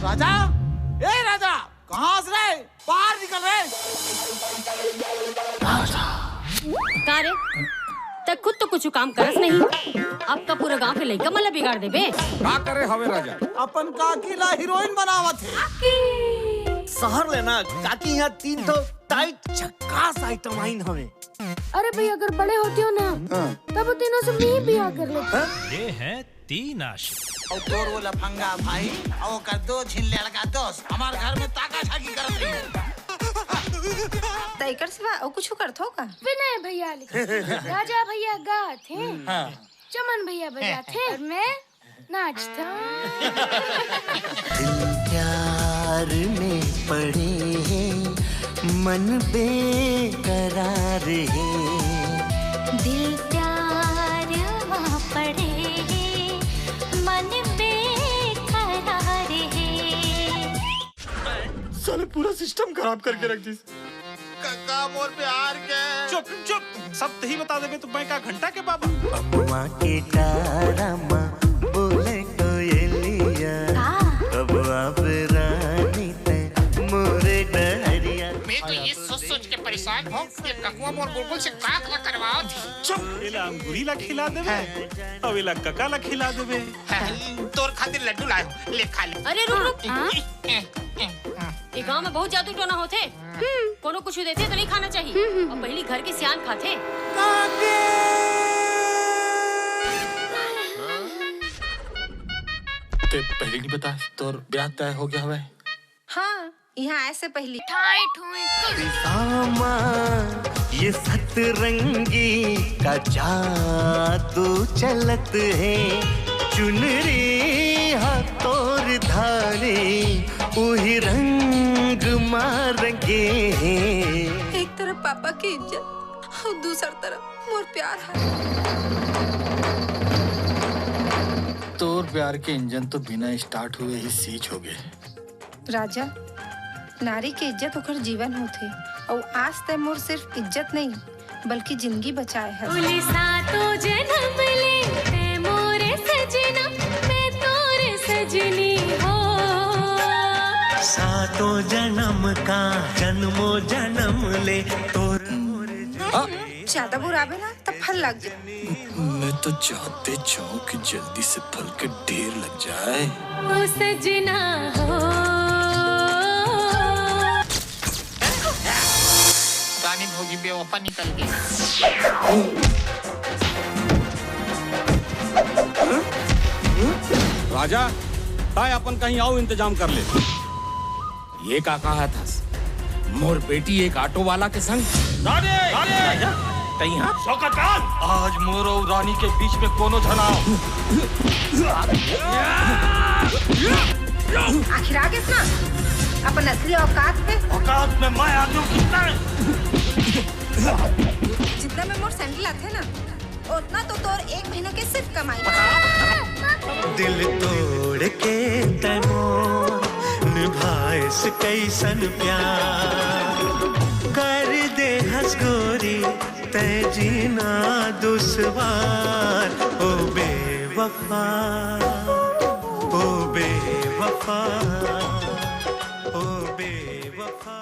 राजा, ए राजा, कहाँ से रे? बाहर निकल रे। का रे? तक खुद तो कुछ काम करस नहीं, अब तो पूरा गांव के लइका मला बिगाड़ देबे। का करे हवे राजा? अपन काकी ला हीरोइन बनावत है। शहर लेना काकी यहाँ 3 तो टाइट झक्कास आइटम आइन हमें। अरे भाई अगर बड़े होते हो ना तब तीनों से मैं ही ब्याह कर लेते। ये है 3 आशिक और तोर वो लफंगा भाई और कर दो झिल्ले लगा दोस्त हमारे घर में ताका झाकी कर रही है। तैकर सिवा और कुछ करत हो का? विनय भैया लिखे, राजा भैया गाते, चमन भैया बजाते और मैं नाचता। दिल प्यार में पड़े हैं, मन बेकरार है। दिल प्यार वहाँ पड़े हैं, मन बेकरार है। साले पूरा सिस्टम खराब करके रख दी। काम और प्यार के चुप चुप, सब तही बता देबे तो मैं का घंटा के बाबा। बबुआ के डारामा बोले कोयलिया, अब आप रानी ते मोरे डहरिया। मैं तो ये सोच के परेशान हूँ कि ककुआ मोर बुलबुल से का करवाओ थी। चुप, एला अंगूरी ला खिला देबे, अब एला कका ला खिला देबे। तोर खातिर लड्डू लायो, ले खा ले। अरे रुक रुक, ये गांव में बहुत जादू टोना होते, कोनो कुछ देते तो नहीं खाना चाहिए, और पहली घर के सियान खाते। ते पहले नहीं बता तोर ब्याह तय हो गया हवे? हाँ, यहाँ ऐसे पहली सामा ये सतरंगी का जादू चलत है, चुनरी हाथोर धारे वही रंग मारेंगे। एक तरफ पापा की इज्जत और दूसरी तरफ मोर प्यार है। तोर प्यार के इंजन तो बिना स्टार्ट हुए ही सीज हो गए। राजा, नारी की इज्जत होकर जीवन होते, और आज तक मोर सिर्फ इज्जत नहीं बल्कि जिंदगी बचाए है। जन्म लेते मोरे सजना, मैं तोरे सजनी हो। सातों जन्म का जन्मों जन्म ले तोर। ज्यादा बुराबे ना तब फल लग जाए। मैं तो चाहते चाहूँ कि जल्दी से फल के ढेर लग जाए। ओ सजना हो। रानी भोगी बेवफा निकल गई। राजा, ताय अपन कहीं आओ इंतजाम कर ले। ये का कहा था? मोर बेटी एक ऑटो वाला के संग। राजा, कहीं आज मोर और रानी के बीच में कोनो झनाओ। आखिर आगे ना अपन असली औकात पे। औकात में मैं आ गया कितना? जितना में मोर सैंडल आते ना, उतना तो तोर 1 महीना के सिर्फ कमाई। दिल तोड़ के तैमोर निभाए कैसन प्यार, कर दे हंस गोरी तै जीना दुश्वार। ओ बेवफा, ओ बेवफा, ओ बेवफा।